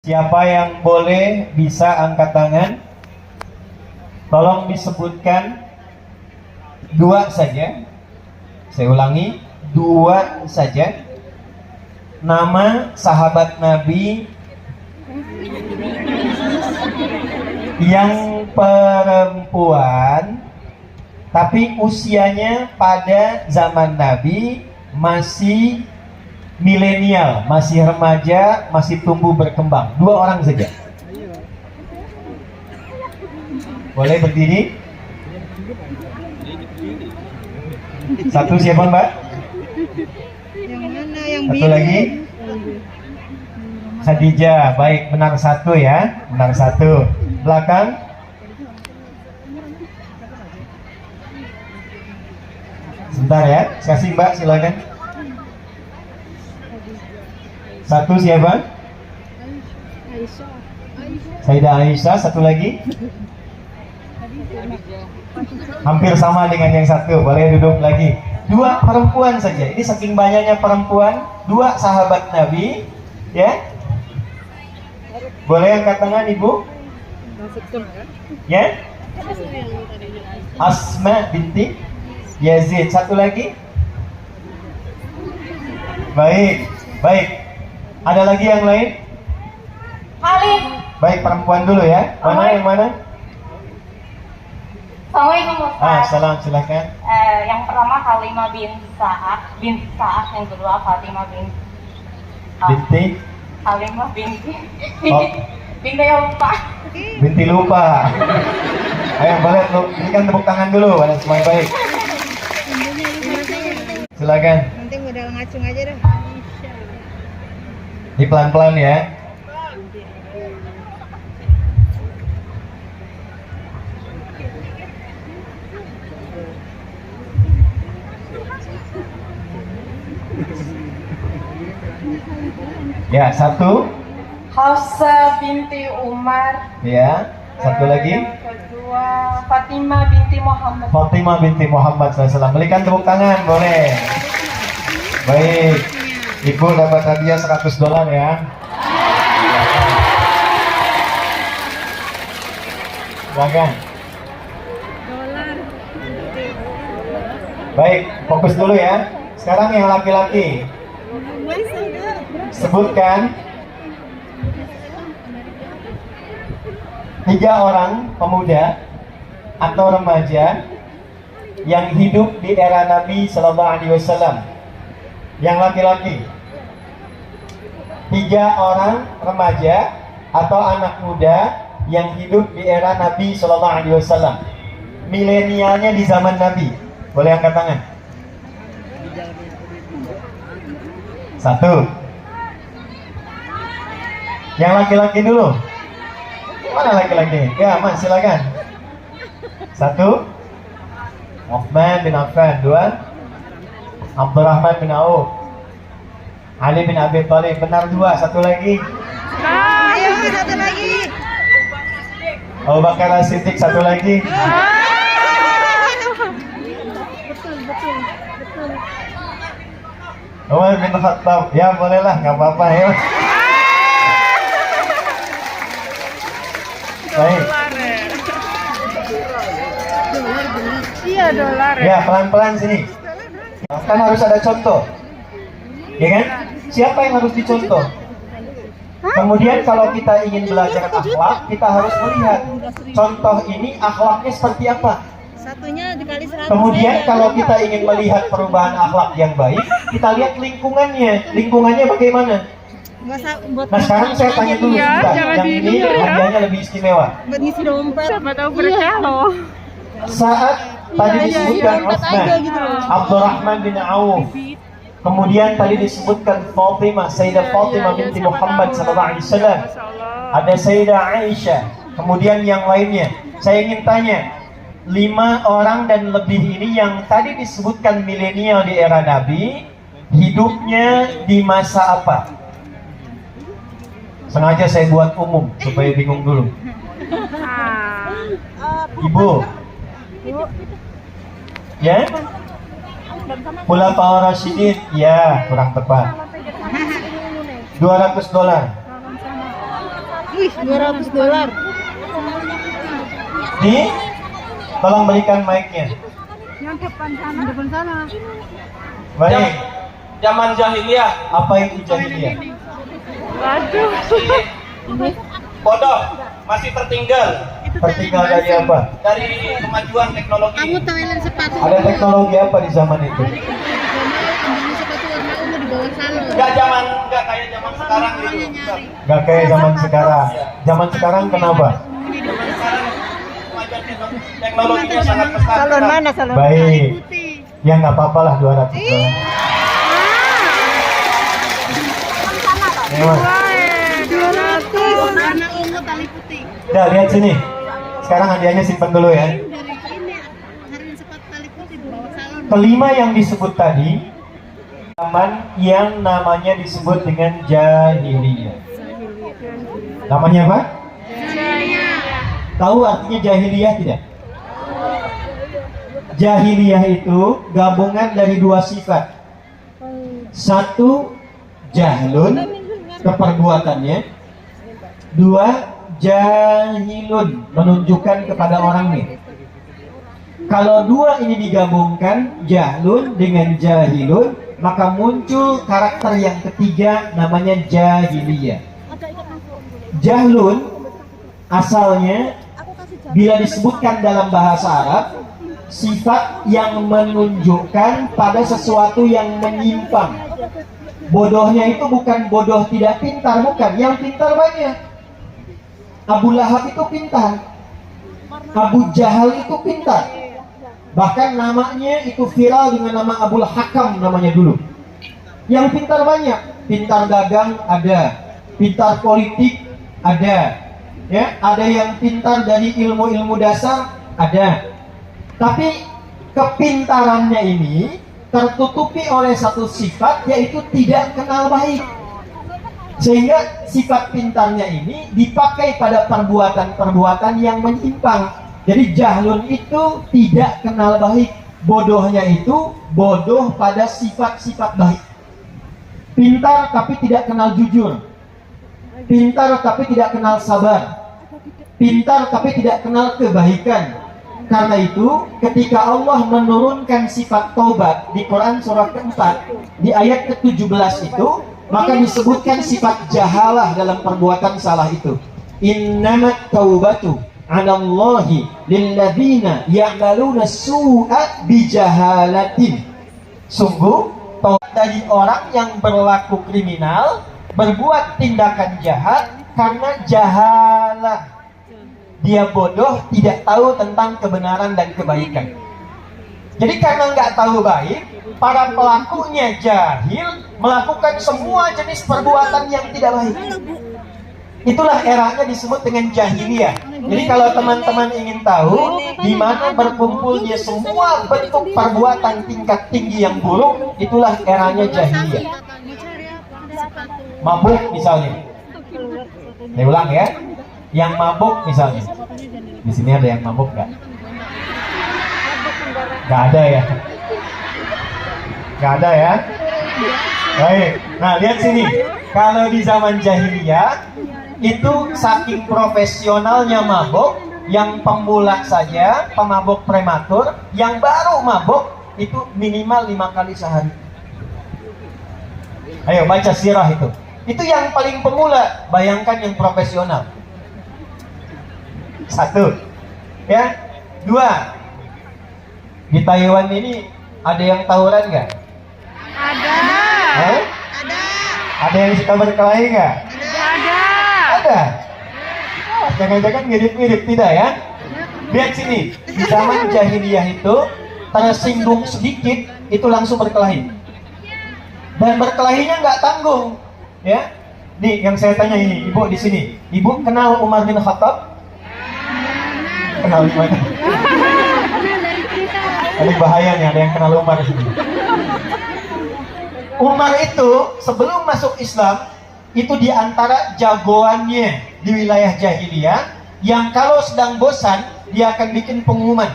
Siapa yang boleh bisa angkat tangan? Tolong disebutkan dua saja. Saya ulangi, dua saja. Nama sahabat Nabi yang perempuan tapi usianya pada zaman Nabi masih milenial, masih remaja, masih tumbuh berkembang. Dua orang saja. Boleh berdiri? Satu siapa Mbak? Yang mana yang Satu biru? lagi? Khadijah. Baik, benar satu ya. Benar satu. Belakang? Sebentar ya. Kasih Mbak, silakan. Satu siapa? Aisyah. Sayyidah Aisyah. Satu lagi? Hampir sama dengan yang satu. Boleh duduk lagi. Dua perempuan saja. Ini saking banyaknya perempuan. Dua sahabat Nabi. Ya. Boleh angkat tangan Ibu? Ya. Asma binti Yazid. Satu lagi? Baik. Baik. Ada lagi yang lain? Halim. Baik, perempuan dulu ya. Mana yang mana? Assalamualaikum Ustaz. Salam, silakan. Yang pertama Halimah binti Sa'ad, yang kedua Fatimah Binti Halimah binti Oh. binti yang lupa. Binti lupa. Ayo boleh berikan tepuk tangan dulu. Ada semua yang baik. Silakan. Nanti modal ngacung aja dah. Di pelan-pelan ya. Ya, satu. Hafsah binti Umar. Ya, satu lagi. Yang kedua Fatimah binti Muhammad. Fatimah binti Muhammad SAW. Berikan tepuk tangan, boleh. Baik. Ibu dapat hadiah $100 ya. Silakan. Baik, fokus dulu ya. Sekarang yang laki-laki. Sebutkan 3 orang pemuda atau remaja yang hidup di era Nabi Sallallahu Alaihi Wasallam. Yang laki-laki. 3 orang remaja atau anak muda yang hidup di era Nabi Sallallahu Alaihi Wasallam. Milenialnya di zaman Nabi. Boleh angkat tangan. 1. Yang laki-laki dulu. Mana laki-laki? Ya, Mas, silakan. 1. Uthman bin Affan. 2. Abdurrahman bin Auf. Ali bin Abi Thalib. Benar 2. Satu lagi. Ayo satu lagi. Abu Bakar As-Siddiq. Satu lagi. Betul. Umar bin Khattab. Ya, bolehlah, nggak apa-apa ya. Baik. Iya dolar. Ya, pelan-pelan sini. Kan harus ada contoh. Ya kan? Siapa yang harus dicontoh? Kemudian kalau kita ingin belajar akhlak, kita harus melihat contoh ini akhlaknya seperti apa. Satunya dikali 100. Kemudian kalau kita ingin melihat perubahan akhlak yang baik, kita lihat lingkungannya. Lingkungannya bagaimana? Nah, sekarang saya tanya dulu sebentar. Yang ini hadiahnya lebih istimewa. Buat ngisi dompet. Siapa tahu berkah loh. Saat tadi disebutkan Utsman, Abdurrahman bin Auf, kemudian tadi disebutkan Fatimah, Sayyidah Fatimah binti Muhammad sallallahu alaihi wasallam. Ada Sayyidah Aisyah, kemudian yang lainnya. Saya ingin tanya, 5 orang dan lebih ini yang tadi disebutkan milenial di era Nabi, hidupnya di masa apa? Sengaja saya buat umum supaya bingung dulu. Ibu, ya? Khulafaur Rasyidin, ya, kurang tepat. $200. Wih, $200. Nih, tolong berikan mic-nya. Yang depan sana. Baik, Zaman jahiliyah, apa itu jahiliyah? Waduh. bodoh, masih tertinggal Tertinggal dari apa? dari kemajuan teknologi. Kamu Thailand sepatu. Ada teknologi apa di zaman itu? Ambil sepatu warna ungu di bawah salon. Nggak kayak zaman sekarang gitu. Gak kayak zaman sekarang. Zaman sekarang kenapa? Kemajuan teknologinya sangat pesat. Salon? Baik, ya nggak apa-apa lah $200. Memang. 200. Warna ungu tali putih. Udah, lihat sini. Sekarang hadiahnya simpan dulu ya. Dari ini hari sepatu tali putih di bawah salon. Kelima yang disebut tadi, zaman yang namanya disebut dengan jahiliyah. Namanya apa? Tahu artinya jahiliyah tidak? Jahiliyah itu gabungan dari dua sifat. Satu, jahlun, keperbuatannya. Dua, jahilun, menunjukkan kepada orangnya. Kalau dua ini digabungkan, jahlun dengan jahilun, maka muncul karakter yang ketiga namanya jahiliyah. Jahlun asalnya bila disebutkan dalam bahasa Arab, sifat yang menunjukkan pada sesuatu yang menyimpang. Bodohnya itu bukan bodoh tidak pintar, bukan. Yang pintar banyak. Abu Lahab itu pintar, Abu Jahal itu pintar. Bahkan namanya itu viral dengan nama Abul Hakam namanya dulu. Yang pintar banyak, pintar dagang ada, pintar politik ada, ya, ada yang pintar dari ilmu-ilmu dasar ada. Tapi kepintarannya ini tertutupi oleh satu sifat, yaitu tidak kenal baik. Sehingga sifat pintarnya ini dipakai pada perbuatan-perbuatan yang menyimpang. Jadi jahlun itu tidak kenal baik, bodohnya itu bodoh pada sifat-sifat baik. Pintar tapi tidak kenal jujur, pintar tapi tidak kenal sabar, pintar tapi tidak kenal kebaikan. Karena itu ketika Allah menurunkan sifat taubat di Quran surah keempat di ayat ke-17 itu, maka disebutkan sifat jahalah dalam perbuatan salah itu. Innamat taubatu 'alallahi lilladzina ya'maluna su'a bijahalatin. Sungguh taubat dari orang yang berlaku kriminal, berbuat tindakan jahat karena jahalah. Dia bodoh, tidak tahu tentang kebenaran dan kebaikan. Jadi karena nggak tahu baik, para pelakunya jahil, melakukan semua jenis perbuatan yang tidak baik. Itulah eranya disebut dengan jahiliyah. Jadi kalau teman-teman ingin tahu di mana berkumpulnya semua bentuk perbuatan tingkat tinggi yang buruk, itulah eranya jahiliyah. Mabuk misalnya. Saya ulang ya. Yang mabuk misalnya. Di sini ada yang mabuk nggak? Nggak ada ya. Nggak ada ya. Baik. Nah lihat sini. Kalau di zaman jahiliyah itu saking profesionalnya mabuk, yang pemula saja, pemabuk prematur, yang baru mabuk itu minimal 5 kali sehari. Ayo baca sirah itu. Itu yang paling pemula. Bayangkan yang profesional. 1, ya. 2, di Taiwan ini ada yang tawuran nggak? Ada. Eh? Ada yang suka berkelahi nggak? Ada. Ada. Oh, jangan-jangan mirip-mirip, tidak ya? Lihat sini, di zaman jahiliyah itu tersinggung sedikit itu langsung berkelahi. Dan berkelahinya nggak tanggung, ya. Nih yang saya tanya ini, ibu di sini, ibu kenal Umar bin Khattab? Kenal di mana? Ini bahaya nih, ada yang kenal Umar di sini. Umar itu sebelum masuk Islam itu diantara jagoannya di wilayah jahiliyah yang kalau sedang bosan dia akan bikin pengumuman.